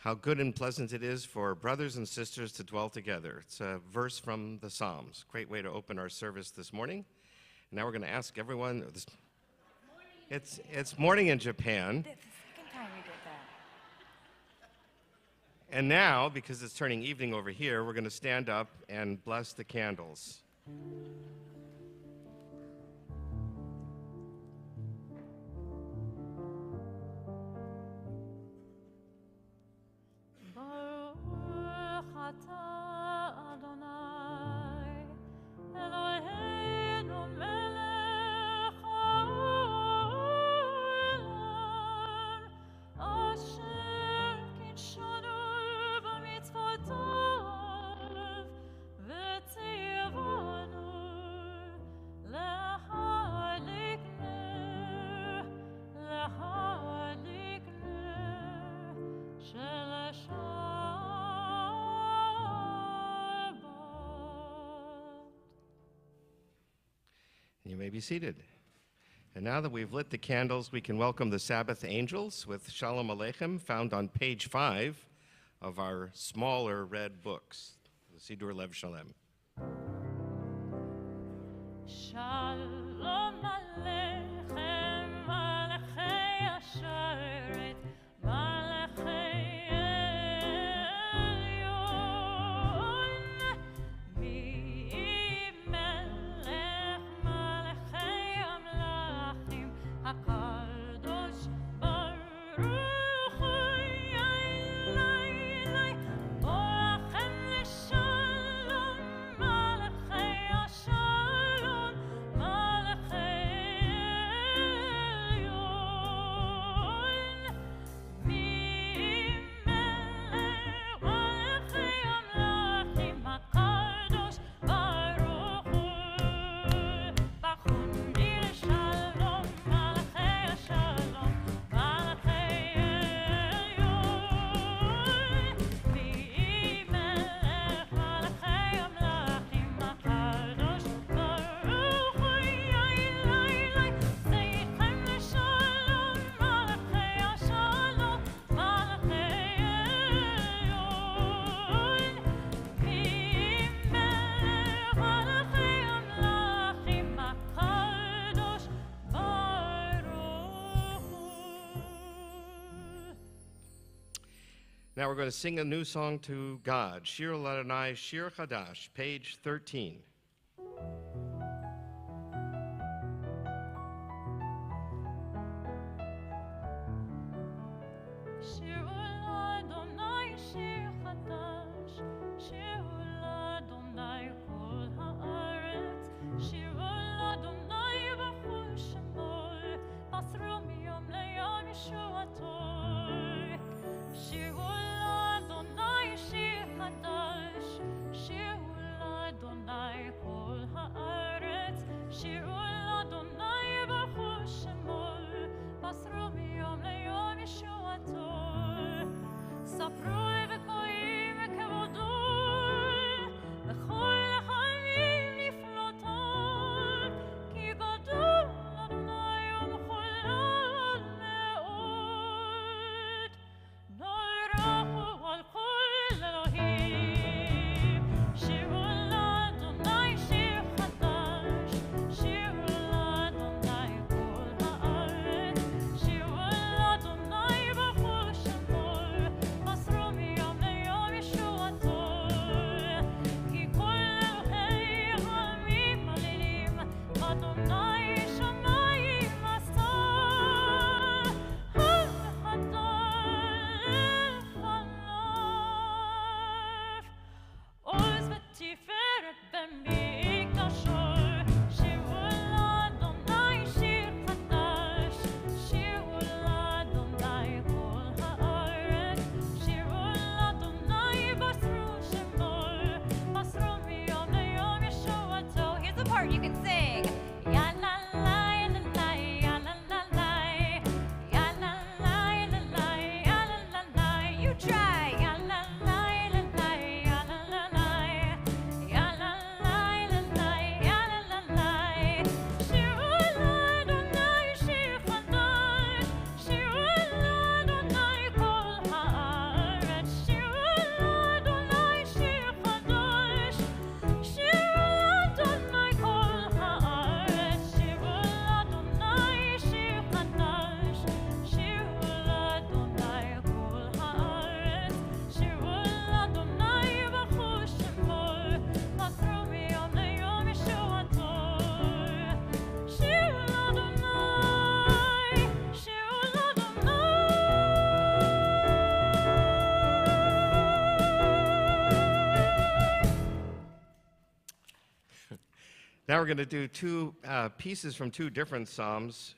How good and pleasant it is for brothers and sisters to dwell together. It's a verse from the Psalms. Great way to open our service this morning. And now we're going to ask everyone. It's morning in Japan. The second time we did that. And now, because it's turning evening over here, we're going to stand up and bless the candles. You may be seated. And now that we've lit the candles, we can welcome the Sabbath angels with Shalom Aleichem, found on page 5 of our smaller red books, the Sidur Lev Shalem. Shalom Aleichem, Malachei Asheret, Malachei Now we're going to sing a new song to God, Shir L'Adonai, Shir Chadash, page 13. Now we're going to do two pieces from two different Psalms.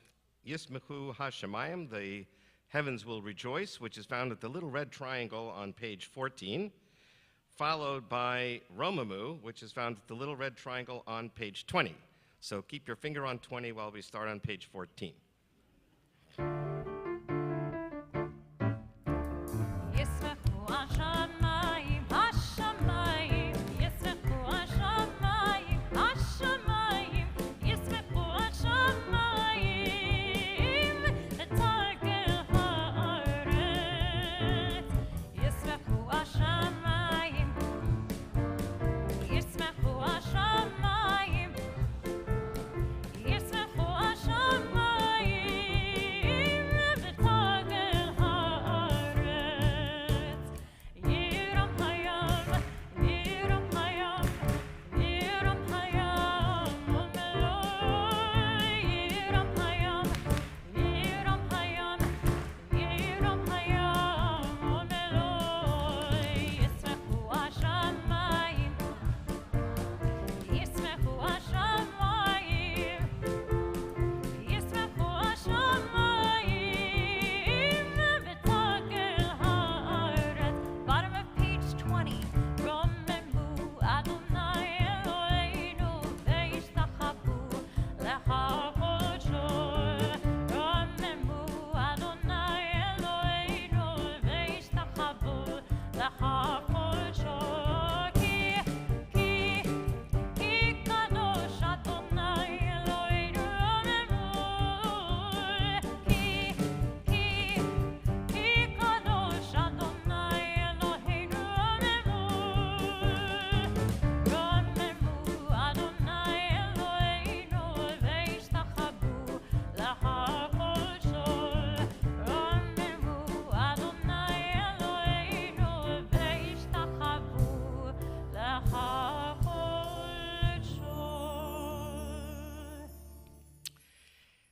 Yismechu HaShemayim, the heavens will rejoice, which is found at the little red triangle on page 14, followed by Romamu, which is found at the little red triangle on page 20. So keep your finger on 20 while we start on page 14.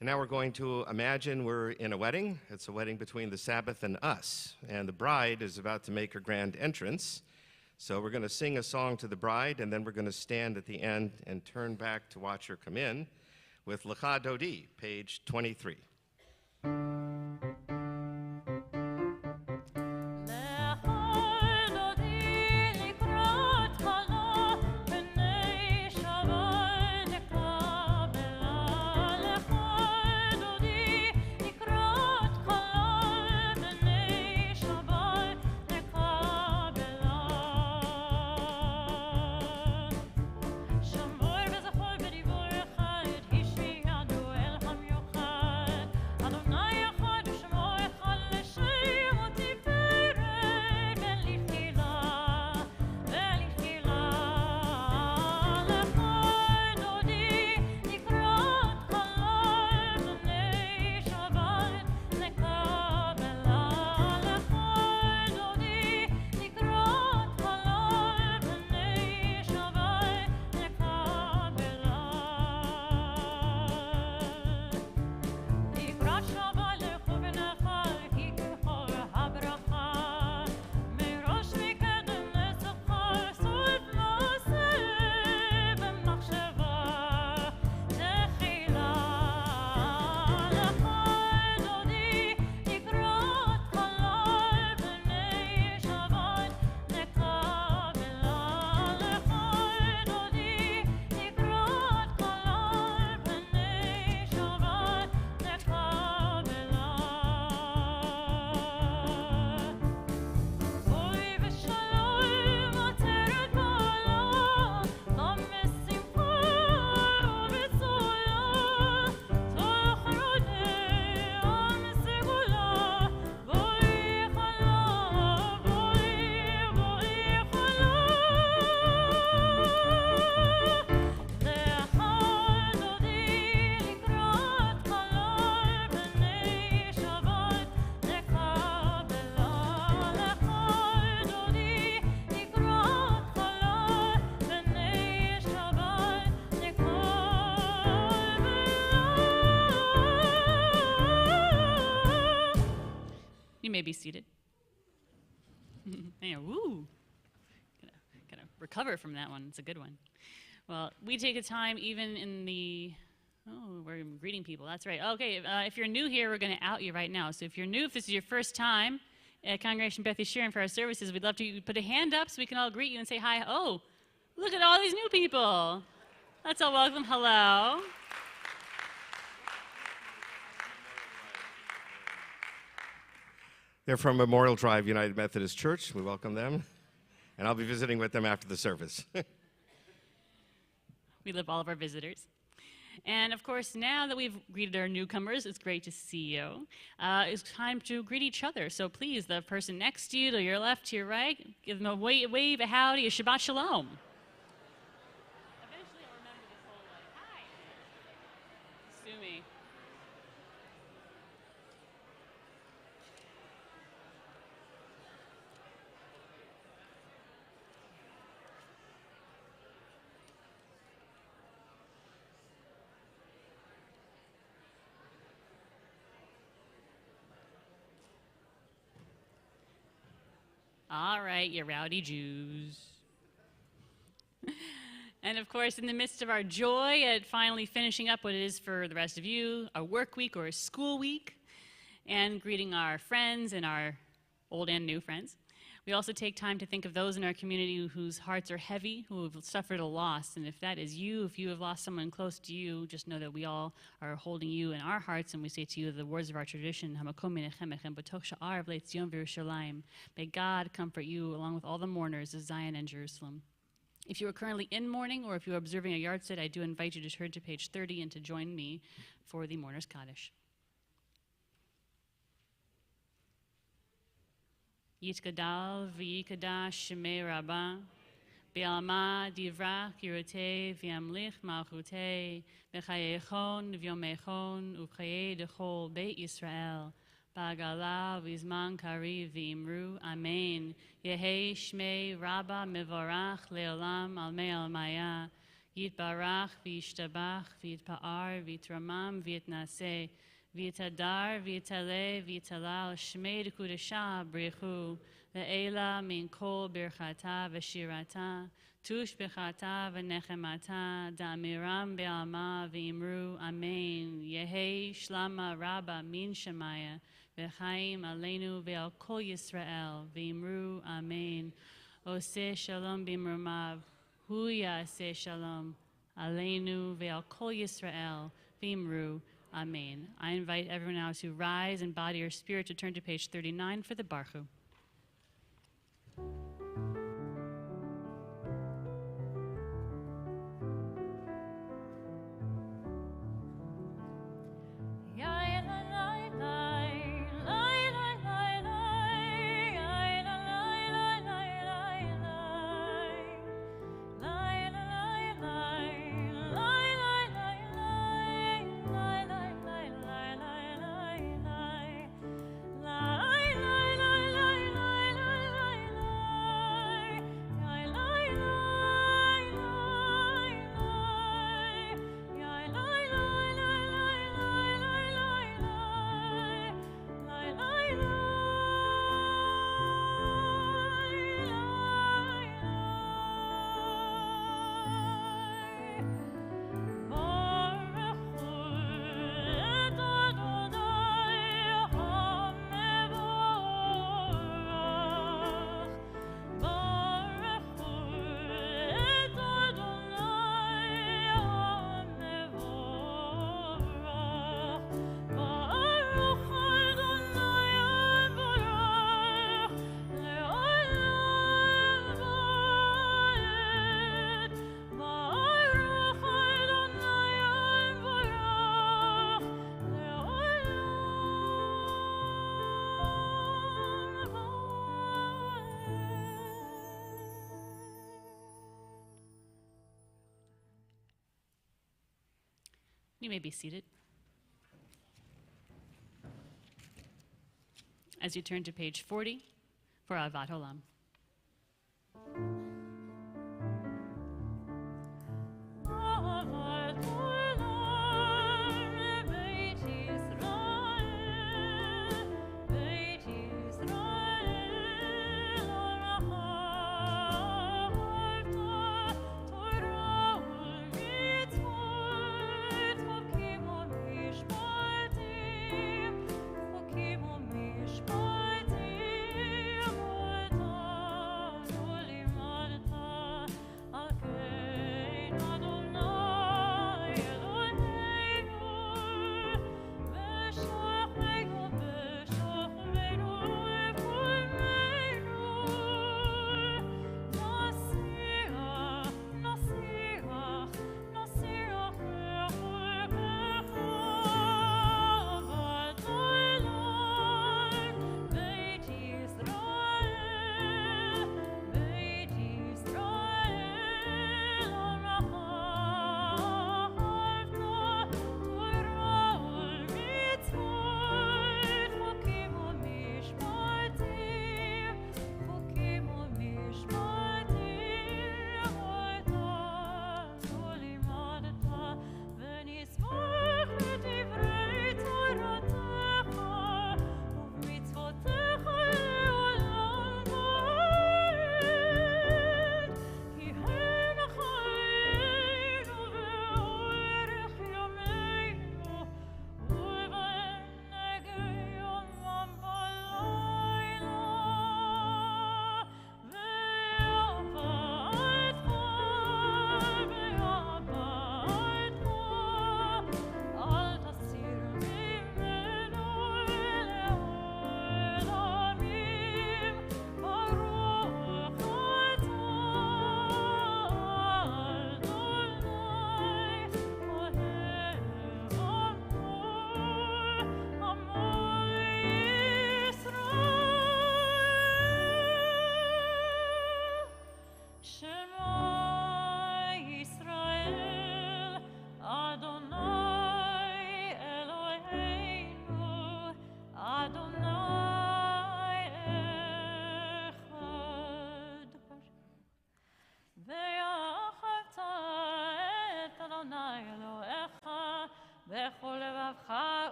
And now we're going to imagine we're in a wedding. It's a wedding between the Sabbath and us. And the bride is about to make her grand entrance. So we're going to sing a song to the bride, and then we're going to stand at the end and turn back to watch her come in with Lecha Dodi, page 23. You may be seated. Yeah, woo. Gotta recover from that one. It's a good one. Well, we take a time even in the, oh, we're greeting people. That's right. Okay, if you're new here, we're going to out you right now. So if you're new, if this is your first time at Congregation Beth Yeshirim for our services, we'd love to put a hand up so we can all greet you and say hi. Oh, look at all these new people. Let's all welcome. Hello. They're from Memorial Drive United Methodist Church. We welcome them. And I'll be visiting with them after the service. We love all of our visitors. And of course, now that we've greeted our newcomers, it's great to see you. It's time to greet each other. So please, the person next to you, to your left, to your right, give them a wave, a howdy, a Shabbat Shalom. Eventually I'll remember this whole hi. Sue me. All right, you rowdy Jews. And of course, in the midst of our joy at finally finishing up what it is for the rest of you, a work week or a school week, and greeting our friends and our old and new friends, we also take time to think of those in our community whose hearts are heavy, who have suffered a loss. And if that is you, if you have lost someone close to you, just know that we all are holding you in our hearts, and we say to you the words of our tradition, may God comfort you along with all the mourners of Zion and Jerusalem. If you are currently in mourning or if you are observing a yard site, I do invite you to turn to page 30 and to join me for the Mourner's Kaddish. Yitgadal v'yikadash shemei Rabbah, Be'alma divrach yirotei v'yamlich malchutei, v'chayechon v'yomechon u'chayei dechol Beit Yisrael, ba'agala v'zman kariv v'imru, Amen. Yehei shmei Rabbah mevorach le'olam al mei almaya, yitbarach v'yishtabach v'yitpa'ar v'yitramam v'yitnaseh, V'yitadar, v'yitaleh, v'yitalal, shmei d'kudasha, brichu, le'ela min kol birchata v'shirata, tush b'chata v'nechemata, da'amiram be'alma v'imru, Amen. Yehei shlama rabba min shemaya, v'chaim aleinu ve'al kol Yisrael, v'imru, Amen. Oseh shalom b'imrumav, hu ya'aseh shalom, aleinu ve'al kol Yisrael, v'imru, Amen. I invite everyone now to rise in body or spirit to turn to page 39 for the Barchu. You may be seated. As you turn to page 40 for Avat Olam. Torah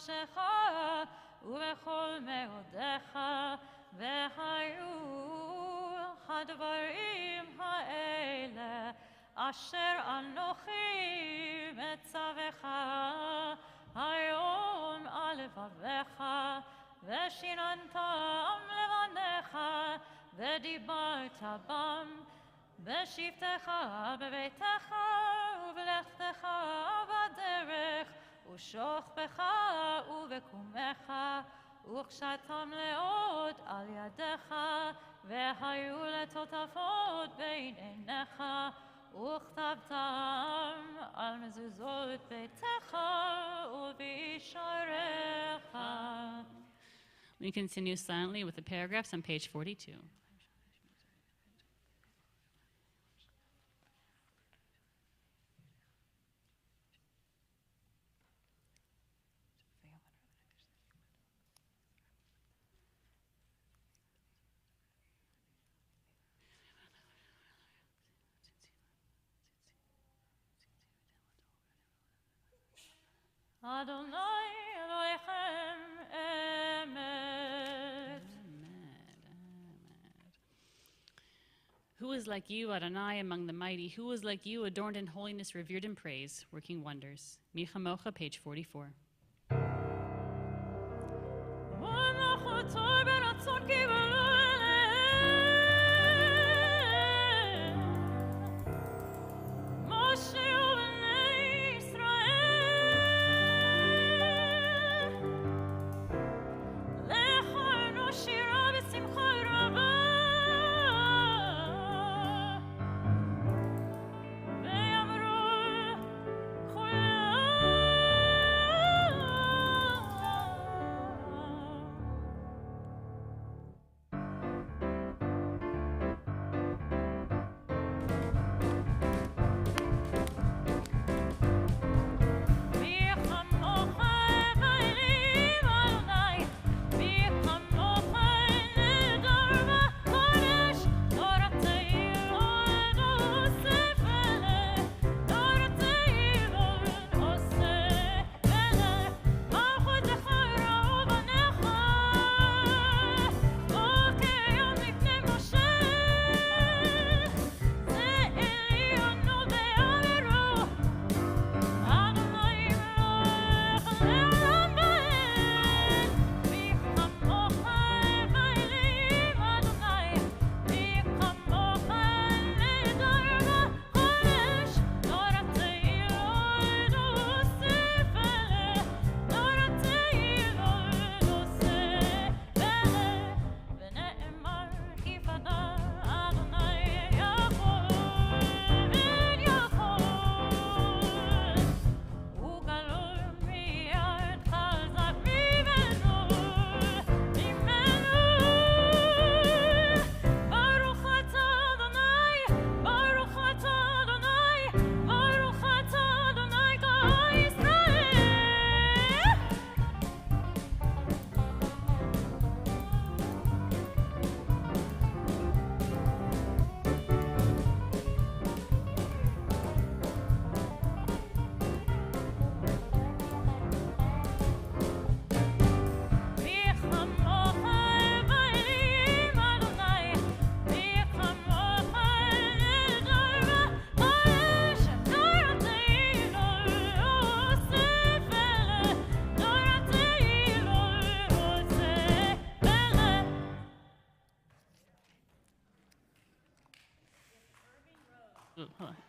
נפשך ובכל מאודיך, והיו הדברים האלה אשר אנוכי מצווך היום על לבביך, ושיננתם לבניך, ודיברת בם בשבתך בביתך ובלכתך בדרך ושוכבך ובקומך, וכשתם מאוד על ידיך, והיו לטוטפות בין עיניך, וכתבתם על מזוזות ביתך ובשעריך. We continue silently with the paragraphs on page 42. Adonai Elohim Emet. Who is like you, Adonai, among the mighty? Who is like you, adorned in holiness, revered in praise, working wonders? Michamocha, page 44.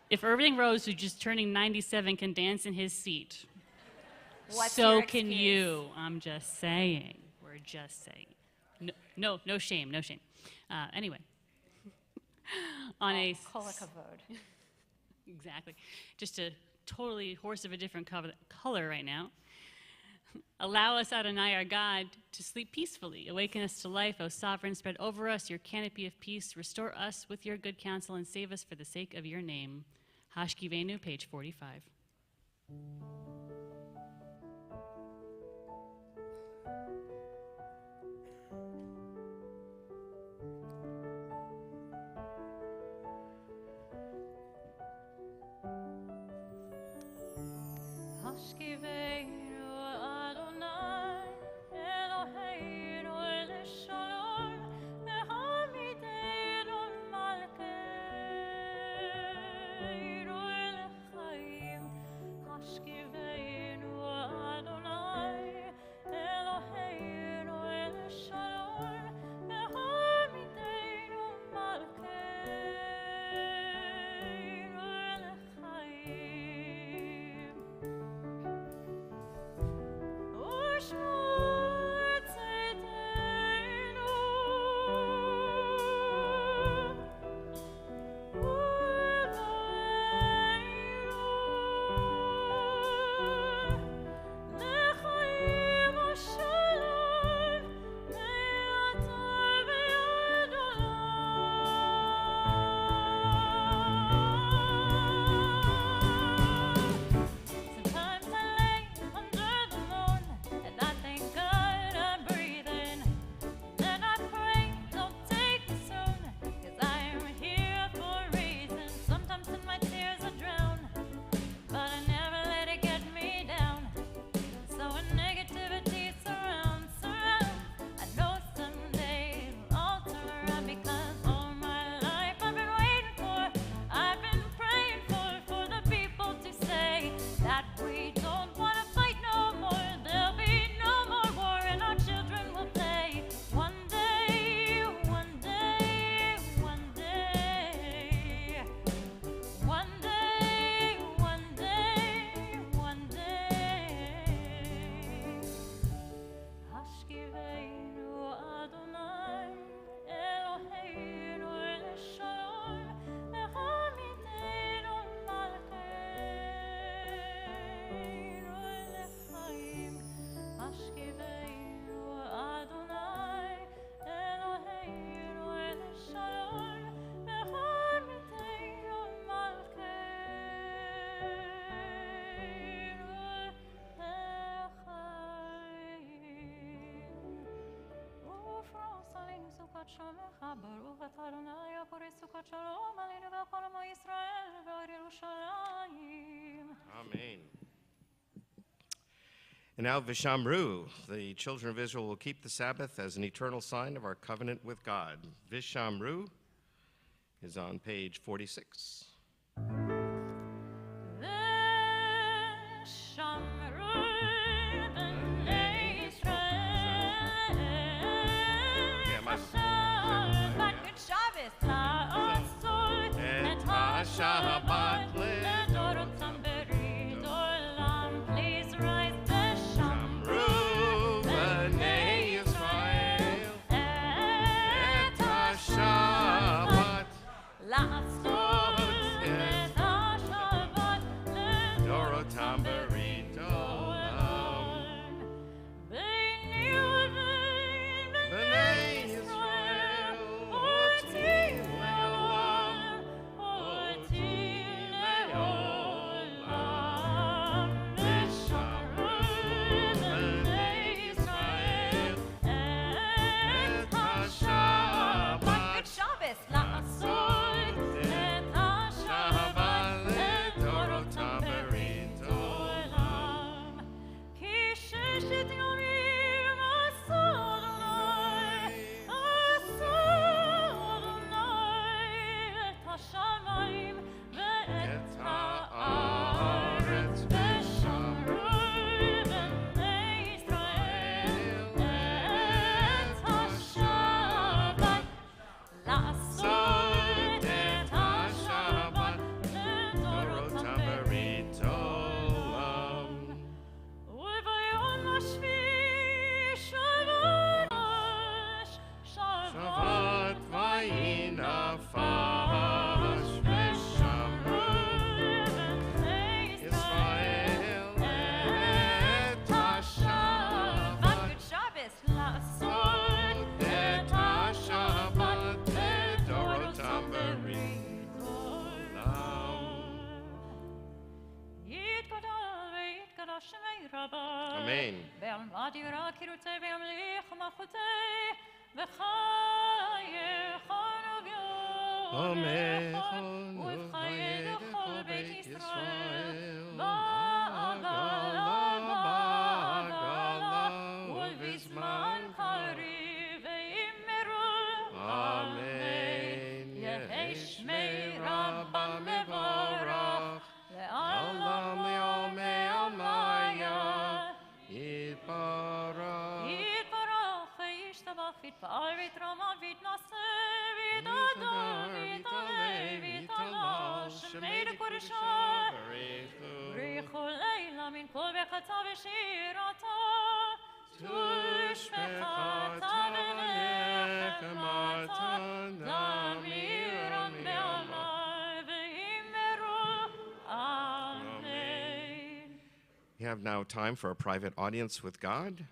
If Irving Rose, who's just turning 97, can dance in his seat, What's so your can excuse? you. I'm just saying. We're just saying. No shame, no shame. Anyway, on a Kol hakavod. exactly, just a totally horse of a different color right now. Allow us, Adonai, our God, to sleep peacefully. Awaken us to life, O Sovereign. Spread over us your canopy of peace. Restore us with your good counsel and save us for the sake of your name. Hashkivenu, page 45. Hashkivenu Adonai אדוני הפורש סוכת שלום עלינו ועל כל עמו ישראל ועל ירושלים. Amen. And now Vishamru, the children of Israel will keep the Sabbath as an eternal sign of our covenant with God. Vishamru is on page 46. Shabbat le'dorotam berit olam. Please rise, Vishamru, b'nei Yisrael, et HaShabbat la'asot et HaShabbat le'dorotam berit olam. B'nei Yisrael, oti le'olam. Amen. We have now time for a private audience with God.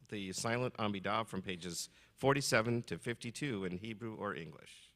The silent Amidah from pages 47 to 52 in Hebrew or English.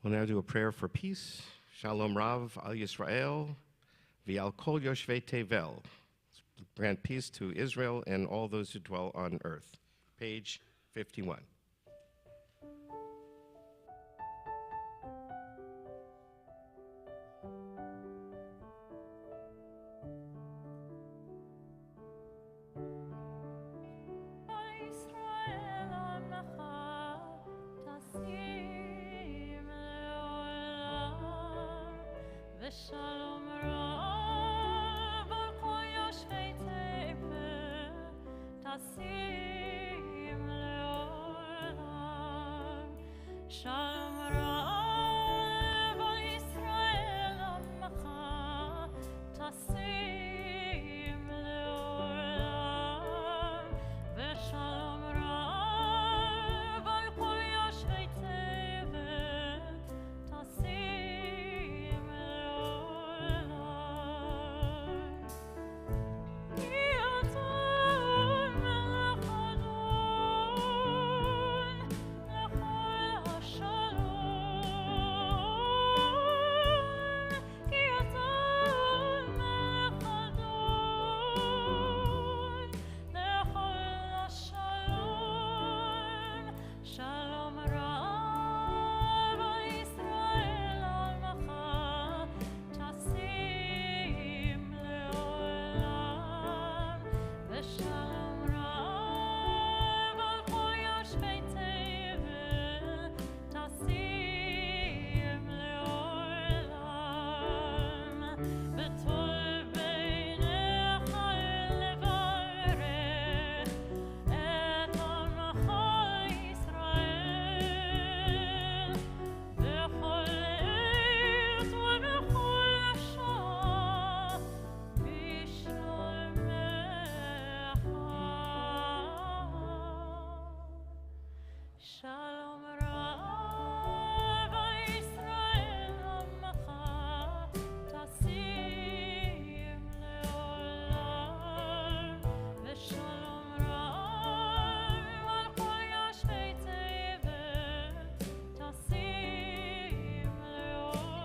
We'll now do a prayer for peace. Shalom Rav al Yisrael v'al kol yoshvei tevel. Grant peace to Israel and all those who dwell on earth. Page 51. Shalom Rav al kol yoshvei tevel, tasim leolam. Shalom Rav al Yisrael amcha, tasim leolam. V'shalom Rav al kol yoshvei tevel, tasim Shalom Rav al Yisrael amcha, tasim leolam. V'shalom Rav al kol yoshvei tevel, tasim leolam. B'tol beinecha levarech et amcha Yisrael, b'chol עת ובכל שעה, בשלומך. Shalom Rav al Yisrael amcha, tasim leolam. V'shalom Rav al kol yoshvei tevel, tasim leolam.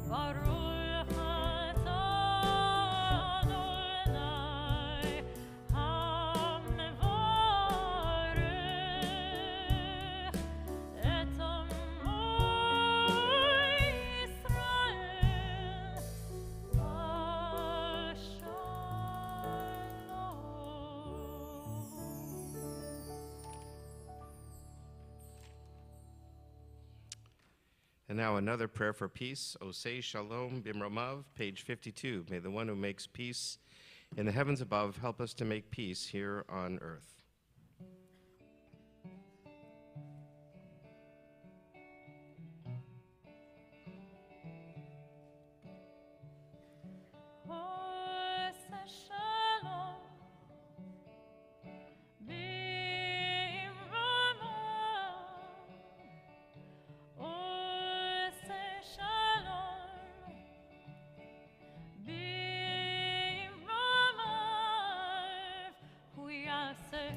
Baruch atah Adonai hamevarech et amo Yisrael And now another prayer for peace. Osei Shalom Bimramav, page 52. May the one who makes peace in the heavens above help us to make peace here on earth. Oseh shalom b'imramav, Oseh shalom b'imramav, hu yaseh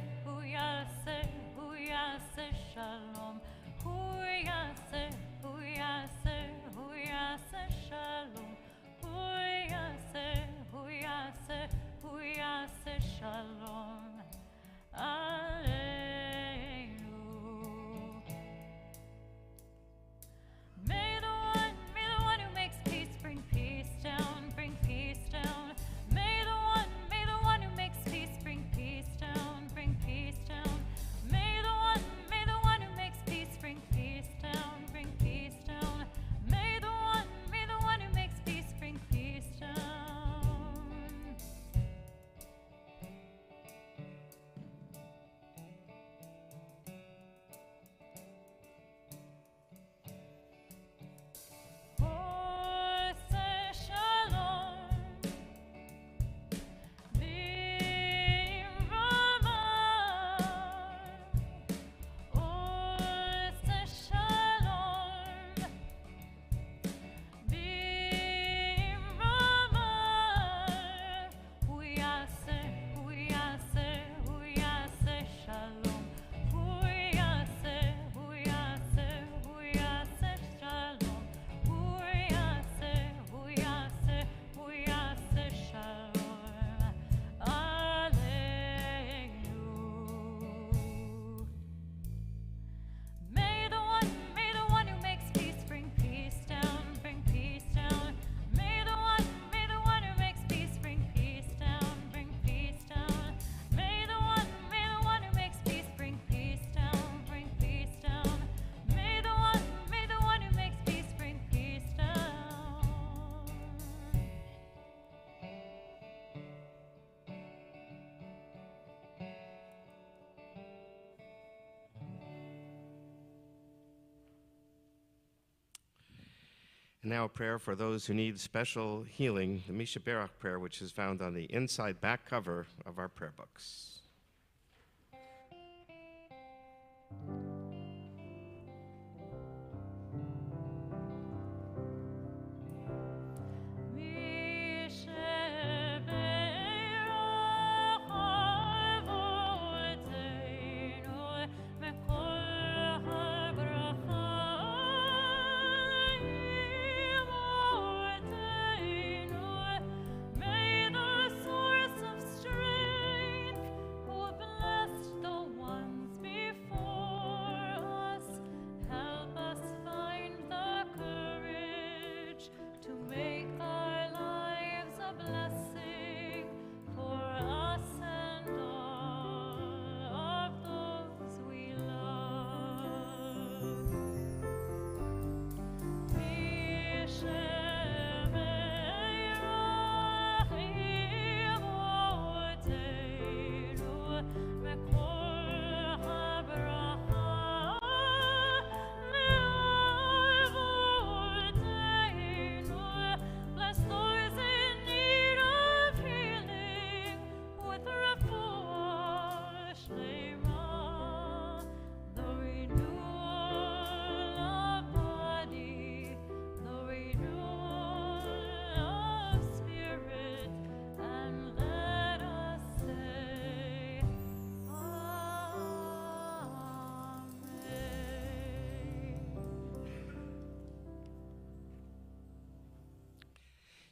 Now a prayer for those who need special healing, the Misha Berach prayer, which is found on the inside back cover of our prayer books.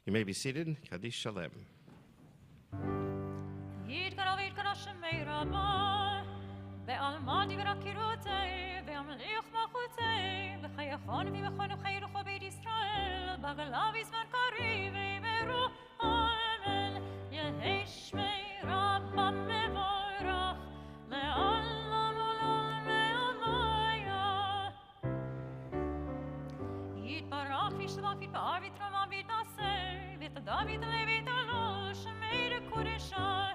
You may be seated. Kaddish Shalem. יתקרא שמי רבה, בעלמא דברה קירותי, והמליך מלכותי, וחייכון וימכון וחיי רוחו בית ישראל, בגלה בזמן קריב ויאמרו אמן. יהי שמי רבה מבורך, לעולם עולם לעלמיה. יתברך וישתבח ויתפאר ויתרומם ויתנשא, ותודה ויתעלה ויתעלה, שמי לקודשה.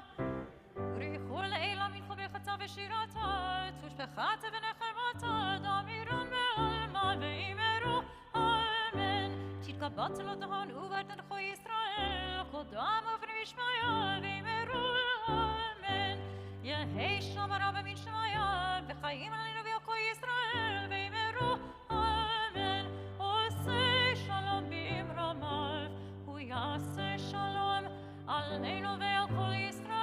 ריחו לעילה מלכו בחצה ושירתה, תושבחת ונחמתה, דמירן בעלמא ואמרו אמן. תתקבץ לו דהון ובתנכו ישראל, קודם ובני משמעיה ואמרו אמן. יהי שלום הרב מן שמעיה, וחיים עלינו ועכו ישראל ואמרו אמן. עושה שלום באמרמיו, הוא יעשה שלום עלינו ועל כל ישראל.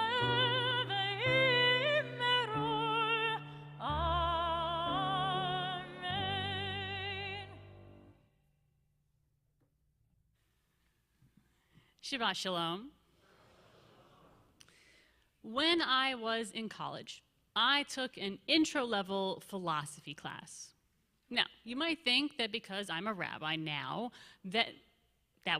Shabbat Shalom. When I was in college, I took an intro-level philosophy class. Now, you might think that because I'm a rabbi now, that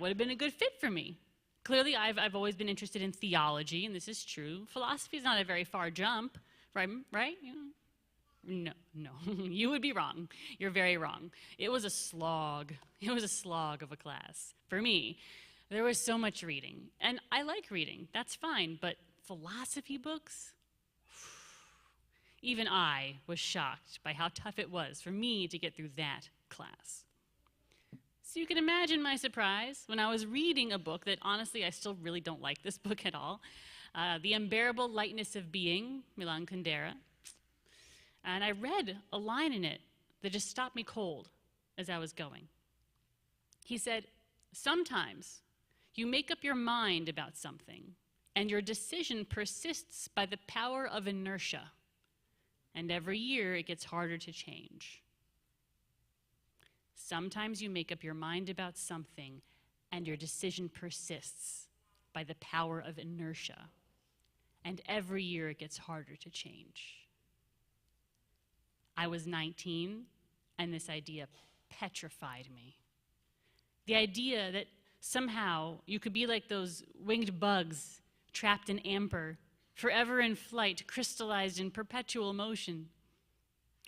would have been a good fit for me. Clearly, I've always been interested in theology, and this is true. Philosophy is not a very far jump, right? No, you would be wrong. You're very wrong. It was a slog. It was a slog of a class. For me, there was so much reading, and I like reading, that's fine, but philosophy books? Even I was shocked by how tough it was for me to get through that class. So you can imagine my surprise when I was reading a book that, honestly, I still really don't like this book at all, The Unbearable Lightness of Being, Milan Kundera. And I read a line in it that just stopped me cold as I was going. He said, sometimes you make up your mind about something, and your decision persists by the power of inertia, and every year it gets harder to change. Sometimes you make up your mind about something, and your decision persists by the power of inertia, and every year it gets harder to change. I was 19, and this idea petrified me. The idea that somehow you could be like those winged bugs trapped in amber, forever in flight, crystallized in perpetual motion.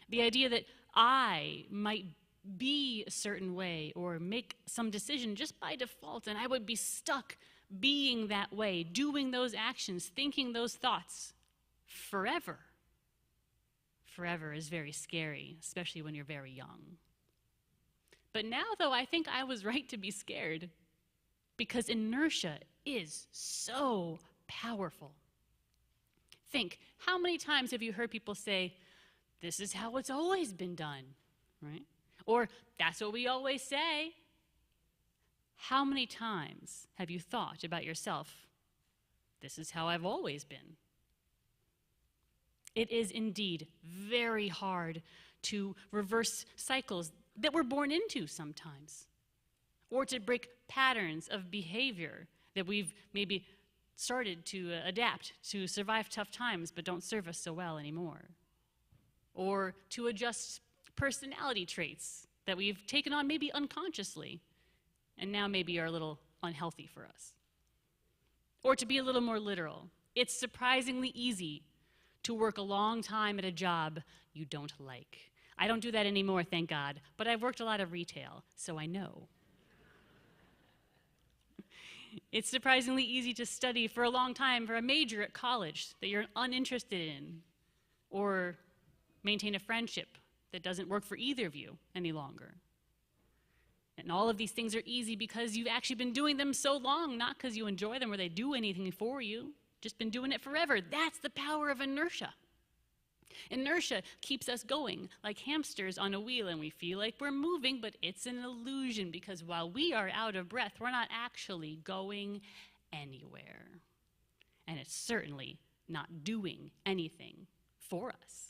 The idea that I might be a certain way or make some decision just by default, and I would be stuck being that way, doing those actions, thinking those thoughts forever. Forever is very scary, especially when you're very young. But now, though, I think I was right to be scared, because inertia is so powerful. Think, how many times have you heard people say, this is how it's always been done, right? Or, that's what we always say. How many times have you thought about yourself, this is how I've always been? It is indeed very hard to reverse cycles that we're born into sometimes, or to break patterns of behavior that we've maybe started to adapt to survive tough times but don't serve us so well anymore, or to adjust personality traits that we've taken on maybe unconsciously and now maybe are a little unhealthy for us. Or to be a little more literal, it's surprisingly easy to work a long time at a job you don't like. I don't do that anymore, thank God, but I've worked a lot of retail, so I know. It's surprisingly easy to study for a long time for a major at college that you're uninterested in, or maintain a friendship that doesn't work for either of you any longer. And all of these things are easy because you've actually been doing them so long, not because you enjoy them or they do anything for you, just been doing it forever. That's the power of inertia. Inertia keeps us going like hamsters on a wheel, and we feel like we're moving, but it's an illusion, because while we are out of breath, we're not actually going anywhere. And it's certainly not doing anything for us.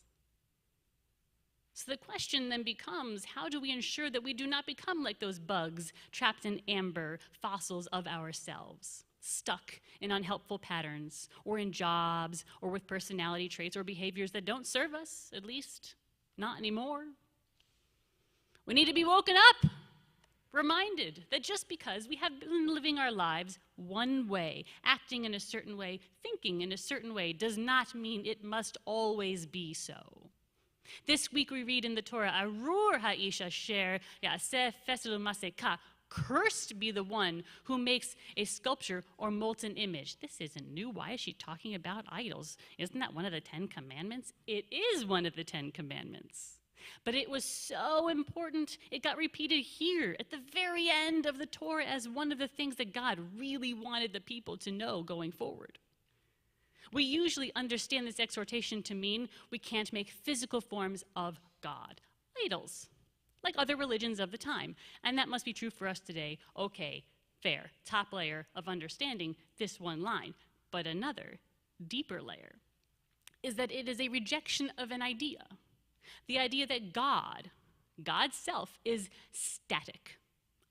So the question then becomes, how do we ensure that we do not become like those bugs trapped in amber, fossils of ourselves, stuck in unhelpful patterns, or in jobs, or with personality traits or behaviors that don't serve us, at least not anymore? We need to be woken up, reminded that just because we have been living our lives one way, acting in a certain way, thinking in a certain way, does not mean it must always be so. This week we read in the Torah, Arur ha'isha asher ya'aseh fesel maseka, cursed be the one who makes a sculpture or molten image. This isn't new. Why is she talking about idols? Isn't that one of the 10 commandments? It is one of the 10 commandments. But it was so important, it got repeated here at the very end of the Torah as one of the things that God really wanted the people to know going forward. We usually understand this exhortation to mean we can't make physical forms of God, idols, like other religions of the time. And that must be true for us today. Okay, fair, top layer of understanding this one line. But another, deeper layer, is that it is a rejection of an idea. The idea that God, God's self, is static,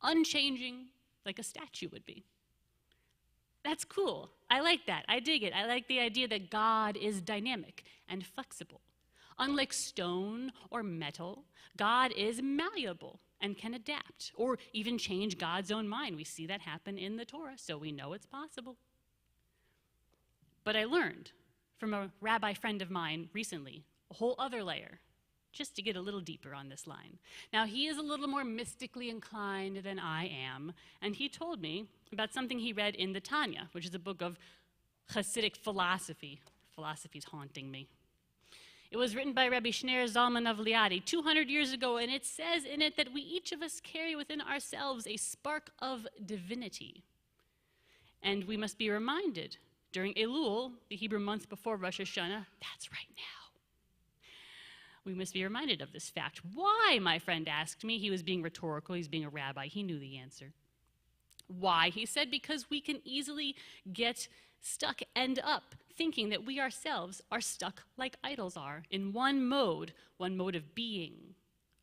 unchanging, like a statue would be. That's cool. I like that. I dig it. I like the idea that God is dynamic and flexible. Unlike stone or metal, God is malleable and can adapt or even change God's own mind. We see that happen in the Torah, so we know it's possible. But I learned from a rabbi friend of mine recently a whole other layer, just to get a little deeper on this line. Now, he is a little more mystically inclined than I am, and he told me about something he read in the Tanya, which is a book of Hasidic philosophy. Philosophy's haunting me. It was written by Rabbi Shneur Zalman of Liadi 200 years ago, and it says in it that we each of us carry within ourselves a spark of divinity. And we must be reminded during Elul, the Hebrew month before Rosh Hashanah, that's right now. We must be reminded of this fact. Why, my friend asked me. He was being rhetorical. He's being a rabbi. He knew the answer. Why? He said, because we can easily get stuck, end up thinking that we ourselves are stuck like idols are, in one mode of being,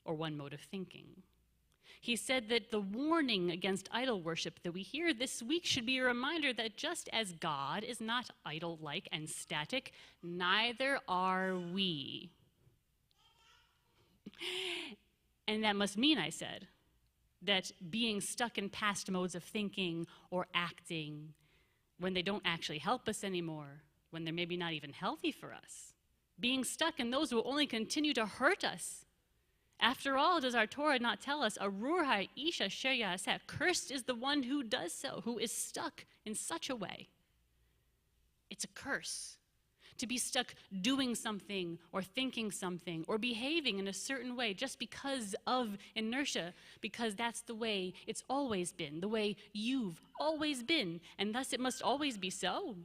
or one mode of thinking. He said that the warning against idol worship that we hear this week should be a reminder that just as God is not idol-like and static, neither are we. And that must mean, I said, that being stuck in past modes of thinking or acting when they don't actually help us anymore, when they're maybe not even healthy for us, being stuck in those will only continue to hurt us. After all, does our Torah not tell us, Arur ha'isha asher ya'aseh, cursed is the one who does so, who is stuck in such a way? It's a curse to be stuck doing something or thinking something or behaving in a certain way just because of inertia, because that's the way it's always been, the way you've always been, and thus it must always be so.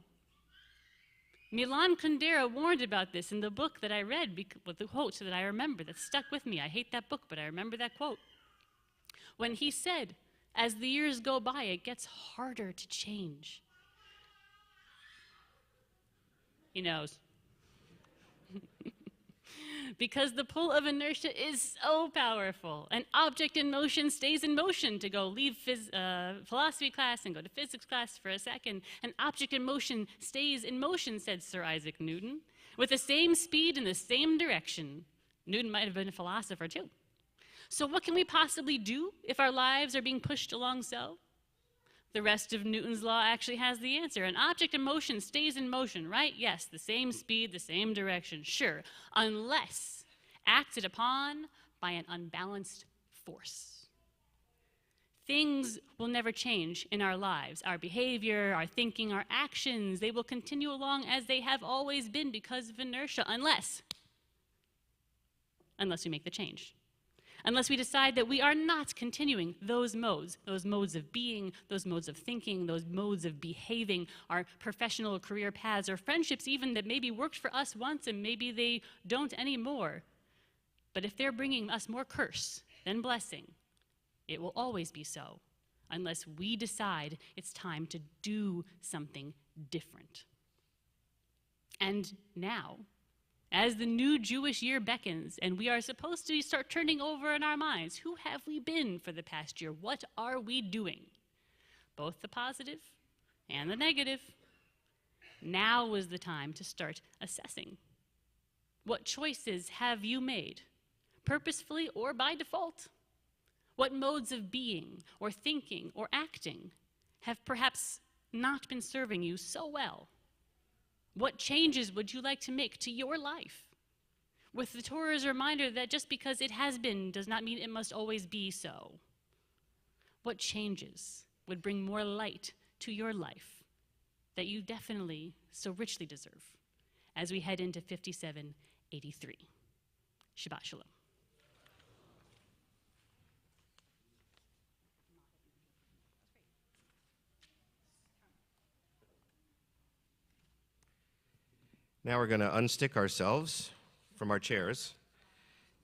Milan Kundera warned about this in the book that I read, with the quote that I remember that stuck with me. I hate that book, but I remember that quote. When he said, as the years go by, it gets harder to change. He knows. Because the pull of inertia is so powerful. An object in motion stays in motion, to go leave philosophy class and go to physics class for a second. An object in motion stays in motion, said Sir Isaac Newton, with the same speed in the same direction. Newton might have been a philosopher too. So what can we possibly do if our lives are being pushed along so? The rest of Newton's law actually has the answer. An object in motion stays in motion, right? Yes, the same speed, the same direction, sure, unless acted upon by an unbalanced force. Things will never change in our lives. Our behavior, our thinking, our actions, they will continue along as they have always been because of inertia, unless we make the change. Unless we decide that we are not continuing those modes of being, those modes of thinking, those modes of behaving, our professional career paths, or friendships even that maybe worked for us once and maybe they don't anymore. But if they're bringing us more curse than blessing, it will always be so, unless we decide it's time to do something different. And now, as the new Jewish year beckons, and we are supposed to start turning over in our minds, who have we been for the past year? What are we doing? Both the positive and the negative. Now is the time to start assessing. What choices have you made, purposefully or by default? What modes of being or thinking or acting have perhaps not been serving you so well? What changes would you like to make to your life? With the Torah's reminder that just because it has been does not mean it must always be so. What changes would bring more light to your life that you definitely so richly deserve as we head into 5783? Shabbat Shalom. Now we're going to unstick ourselves from our chairs,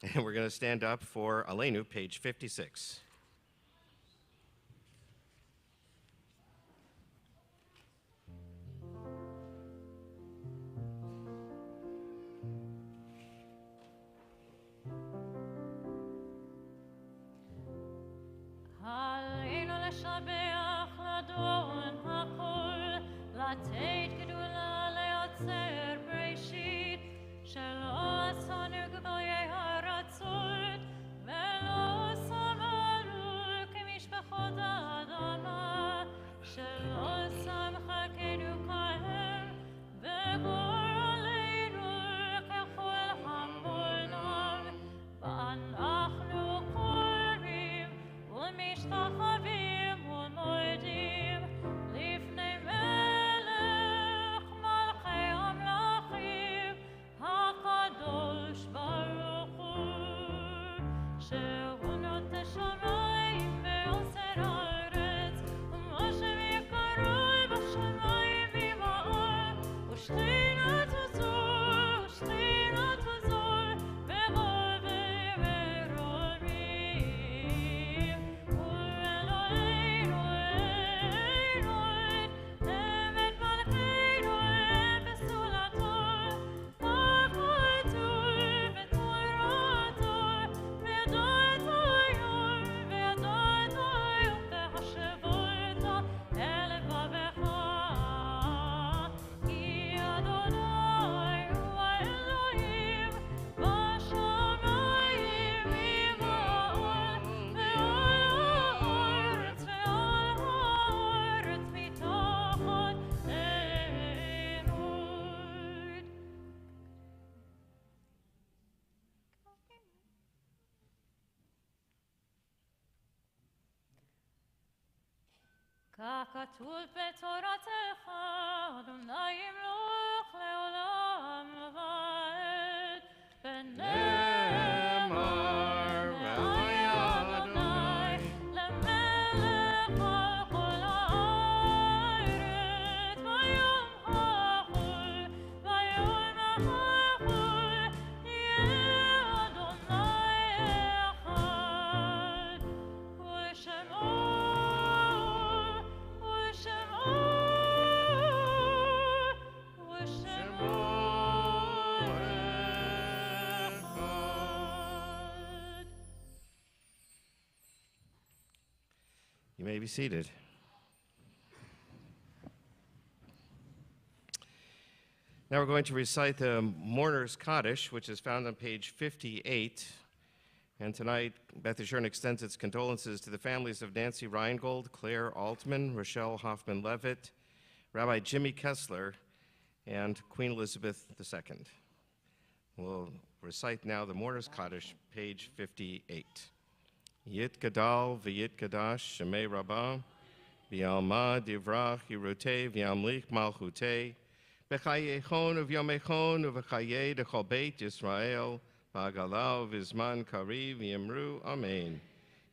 and we're going to stand up for Aleinu, page 56. עלינו לשבח לדון הכל, לתת גדולה ליוצר בראשית, שלא עשנו גבוהי הרצון, ולא שמנו כמשפחות האדמה, שלא שם חלקנו כהם, וגור עלינו ככל המולנם, ואנחנו קוראים ומשתחווים ומודים לפני מלך מלכי המלכים הקדוש ברוך הוא, שהוא נוטה שמיים ועושה הארץ, ומה שמקרוב בשמיים ממעל, ושכינת זו ככתוב בתורתך, אדוני ימלוך לעולם. may be seated. Now we're going to recite the Mourner's Kaddish, which is found on page 58. And tonight, Beth Yeshurun extends its condolences to the families of Nancy Reingold, Claire Altman, Rochelle Hoffman-Levitt, Rabbi Jimmy Kessler, and Queen Elizabeth II. We'll recite now the Mourner's Kaddish, page 58. Yit Gadal v'yit Gadash Shemei Rabbah v'yalma divrach Yerutei v'yamlich malchutei b'chayechon uv'yomechon uv'chayei dechol beit Yisrael b'agalav v'zman kariv v'yemru Amen.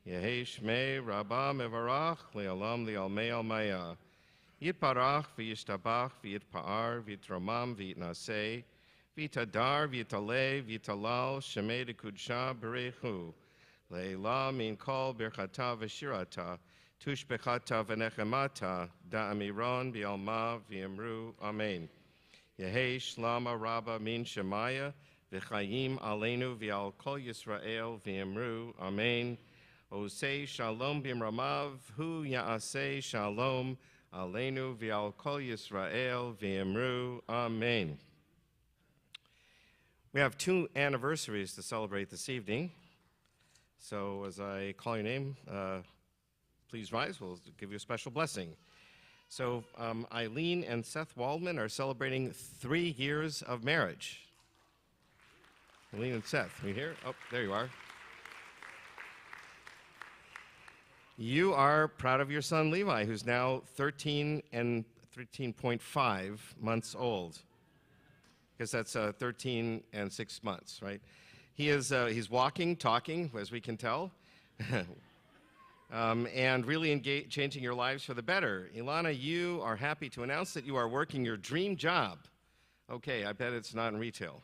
Yehei Shmei Rabbah mevarach le'olam le'almei almaya Yitparach v'yishtabach v'yitpa'ar v'yitromam v'yitnasei v'yitadar v'yitalei v'yitalal Shemei dekudsha b'reichu Leila min kol birchata v'shirata, tushbechata v'nechemata, da'amiron bi'alma v'yemru, Amen. Yehei shlama rabba min shemaya, v'chayim aleinu v'al kol Yisrael v'yemru, Amen. Osei shalom b'mramav, hu ya'asei shalom aleinu v'al kol Yisrael v'yemru, Amen. We have 2 anniversaries to celebrate this evening. So as I call your name, please rise. We'll give you a special blessing. So Eileen and Seth Waldman are celebrating 3 years of marriage. Eileen and Seth, are you here? Oh, there you are. You are proud of your son Levi, who's now 13 and 13.5 months old. Because that's 13 and 6 months, right? He's walking, talking, as we can tell, and really changing your lives for the better. Ilana, you are happy to announce that you are working your dream job. Okay, I bet it's not in retail.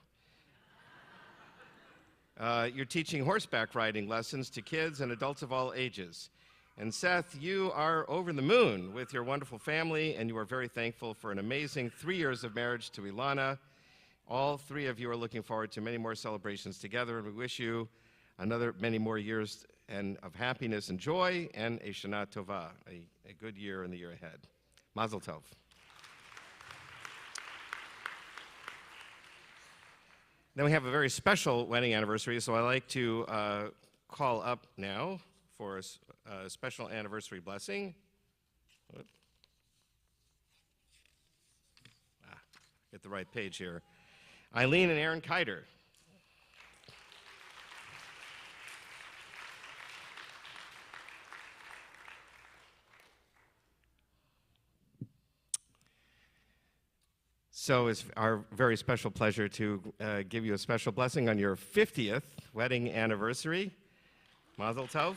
You're teaching horseback riding lessons to kids and adults of all ages. And Seth, you are over the moon with your wonderful family, and you are very thankful for an amazing 3 years of marriage to Ilana. All 3 of you are looking forward to many more celebrations together, and we wish you many more years of happiness and joy, and a Shana Tova, a good year in the year ahead. Mazel Tov. Then we have a very special wedding anniversary, so I'd like to call up now for a special anniversary blessing. Get the right page here. Eileen and Aaron Kiter. So it's our very special pleasure to give you a special blessing on your 50th wedding anniversary. Mazel Tov.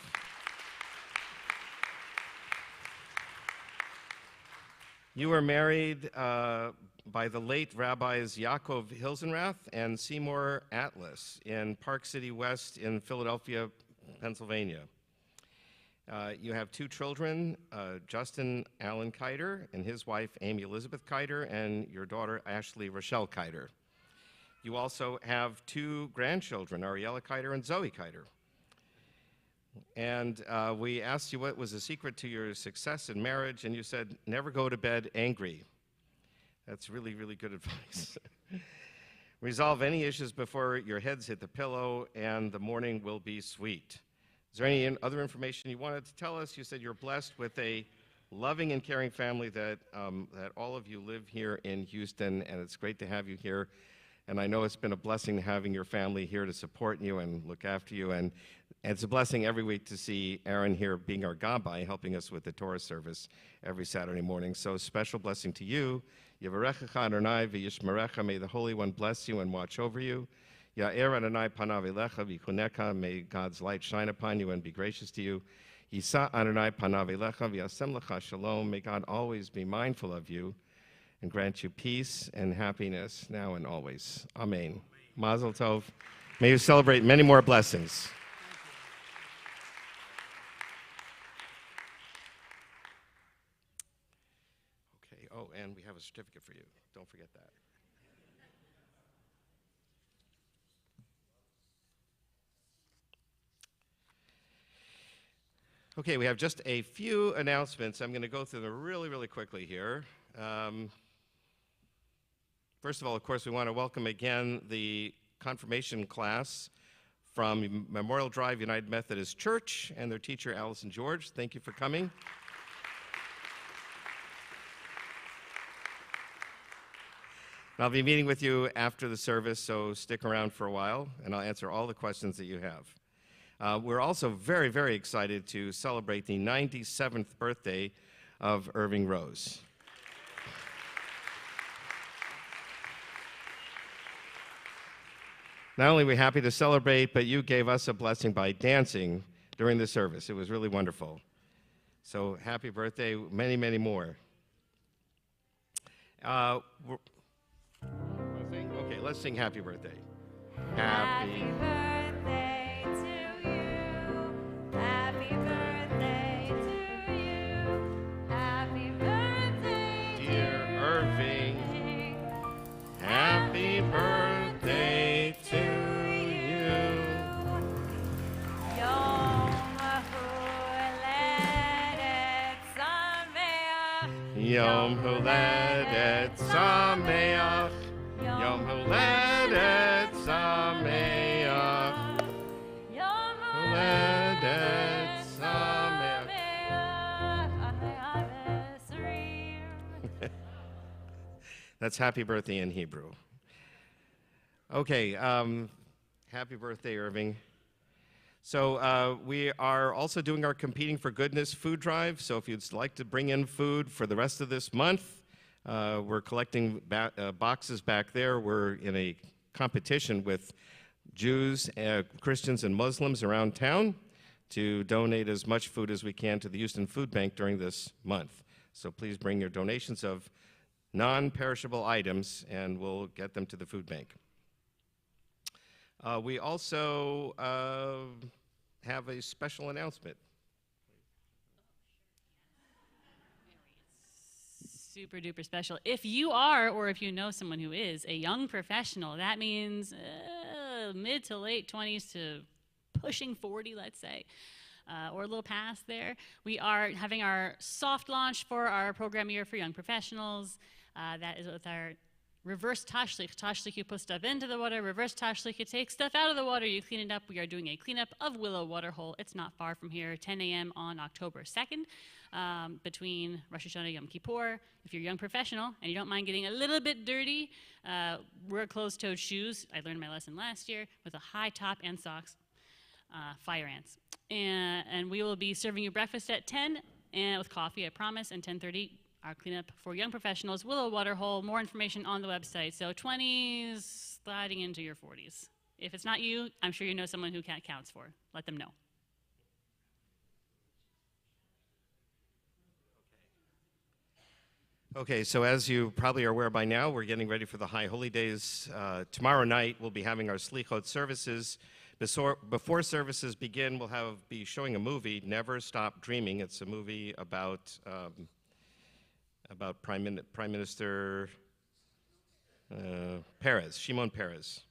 You were married by the late rabbis Yaakov Hilsenrath and Seymour Atlas in Park City West in Philadelphia, Pennsylvania. You have 2 children, Justin Allen Kiter and his wife Amy Elizabeth Kiter, and your daughter Ashley Rochelle Kiter. You also have 2 grandchildren, Ariella Kiter and Zoe Kiter. And we asked you what was the secret to your success in marriage, and you said, never go to bed angry. That's really, really good advice. Resolve any issues before your heads hit the pillow, and the morning will be sweet. Is there any other information you wanted to tell us? You said you're blessed with a loving and caring family, that all of you live here in Houston, and it's great to have you here. And I know it's been a blessing having your family here to support you and look after you. And it's a blessing every week to see Aaron here being our gabbai, helping us with the Torah service every Saturday morning. So special blessing to you. Yevarechecha Adonai v'yishmerecha. May the Holy One bless you and watch over you. Ya'er Adonai panav elecha v'yichunecha. May God's light shine upon you and be gracious to you. Yisa Adonai panav elecha v'yasem lecha shalom. May God always be mindful of you and grant you peace and happiness now and always. Amen. Mazel Tov. May you celebrate many more blessings. Okay, oh, and we have a certificate for you. Don't forget that. Okay, we have just a few announcements. I'm going to go through them really, really quickly here. First of all, of course, we want to welcome again the confirmation class from Memorial Drive United Methodist Church and their teacher, Allison George. Thank you for coming. I'll be meeting with you after the service, so stick around for a while, and I'll answer all the questions that you have. We're also very, very excited to celebrate the 97th birthday of Irving Rose. Not only are we happy to celebrate, but you gave us a blessing by dancing during the service. It was really wonderful. So happy birthday, many, many more. Okay, let's sing happy birthday. Happy birthday to you. Happy birthday to you. Happy birthday, Dear Irving, happy birthday to you. Yom Huledet Sameach. Yom Huledet Sameach. Yom Huledet Sameach. Yom Huledet Sameach. That's happy birthday in Hebrew. Okay, happy birthday, Irving. So we are also doing our Competing for Goodness food drive. So if you'd like to bring in food for the rest of this month, we're collecting boxes back there. We're in a competition with Jews, Christians, and Muslims around town to donate as much food as we can to the Houston Food Bank during this month. So please bring your donations of non-perishable items, and we'll get them to the food bank. We also have a special announcement. Super duper special. If you are, or if you know someone who is, a young professional, that means mid to late 20s to pushing 40, let's say, or a little past there. We are having our soft launch for our program year for young professionals. That is with our reverse tashlich. Tashlich, you put stuff into the water. Reverse tashlich, you take stuff out of the water, you clean it up. We are doing a cleanup of Willow Waterhole. It's not far from here, 10 a.m. on October 2nd. Between Rosh Hashanah and Yom Kippur. If you're a young professional and you don't mind getting a little bit dirty, wear closed-toed shoes. I learned my lesson last year with a high top and socks, fire ants. And we will be serving you breakfast at 10 and with coffee, I promise, and 10:30, our cleanup for young professionals, Willow Waterhole. More information on the website. So 20s sliding into your 40s. If it's not you, I'm sure you know someone who counts for. Let them know. Okay, so as you probably are aware by now, we're getting ready for the High Holy Days. Tomorrow night, we'll be having our Slichot services. Before services begin, we'll be showing a movie, Never Stop Dreaming. It's a movie about Prime Minister Peres, Shimon Peres.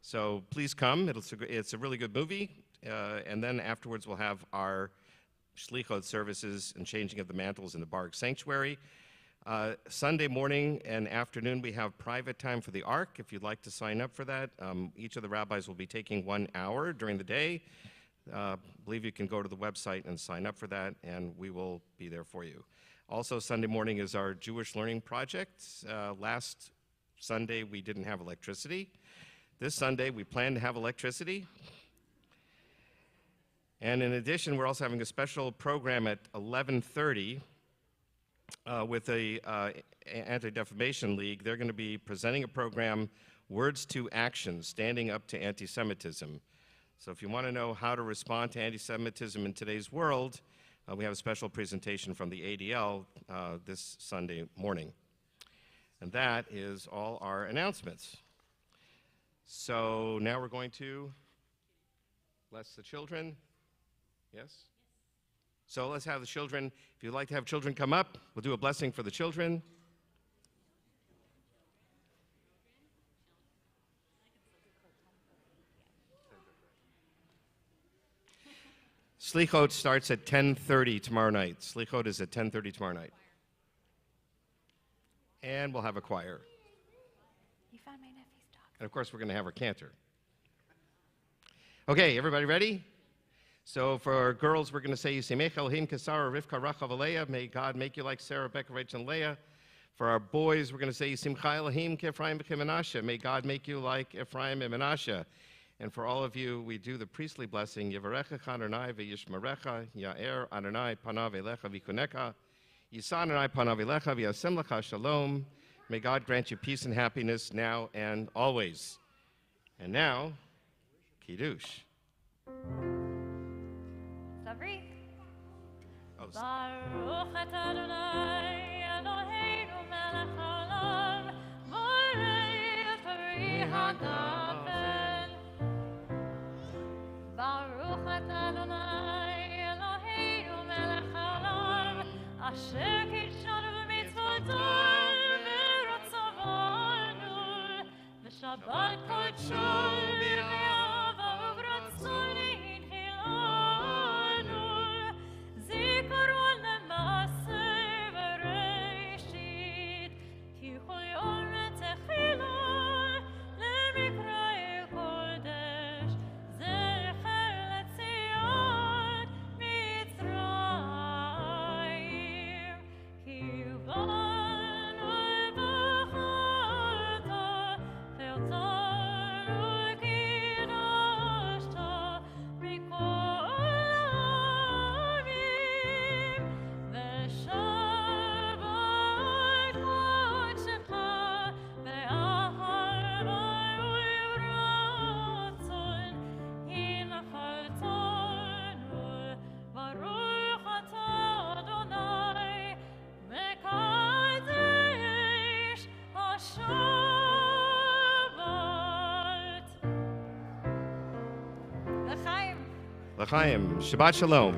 So please come. It's a really good movie. And then afterwards, we'll have our Slichot services and changing of the mantles in the Baruch Sanctuary. Sunday morning and afternoon, we have private time for the Ark. If you'd like to sign up for that, each of the rabbis will be taking 1 hour during the day. I believe you can go to the website and sign up for that, and we will be there for you. Also, Sunday morning is our Jewish Learning Project. Last Sunday, we didn't have electricity. This Sunday, we plan to have electricity. And in addition, we're also having a special program at 11:30 with the Anti-Defamation League. They're going to be presenting a program, Words to Action, Standing Up to Anti-Semitism. So if you want to know how to respond to anti-Semitism in today's world, we have a special presentation from the ADL this Sunday morning. And that is all our announcements. So now we're going to bless the children. Yes? So let's have the children. If you'd like to have children come up, we'll do a blessing for the children. Slichot starts at 10:30 tomorrow night. Slichot is at 10:30 tomorrow night. And we'll have a choir. You found my nephew's dog. And of course, we're going to have our cantor. Okay, everybody ready? So for girls, we're going to say, Yisimech Elohim Kesara Rivka Rachav Aleah. May God make you like Sarah, Becca, Rachel, and Leah. For our boys, we're going to say, Yisimcha Elohim Kephraim Menashe. May God make you like Ephraim and Menashe. And for all of you, we do the priestly blessing, Yevarecha Adonai ve'yishmerecha, Ya'er Adonai panav elecha v'kunecha, Yisa Adonai panav elecha v'yasem lecha shalom. May God grant you peace and happiness now and always. And now, Kiddush. Sabri. Oh, Baruch et Adonai Eloheinu melech haolam, borei peri hagafen. Baruch et Adonai Eloheinu melech haolam, asher kidshanu b'mitzvoto v'ratzavanu, v'shabbat kodsho v'yava v'ratzon hinchilanu, zikaron lema'aseh v'reishit, ki chol yom tefila lemikra'e kodesh, zecher letzion Mitzrayim, ki banu v'chalta, ve'otanu kidashta, mikol העמים, ושבת קודשך, באהבה וברצון, הנחלתנו, ברוך אתה אדוני, מקדש השבת. לחיים. L'chaim. Shabbat Shalom.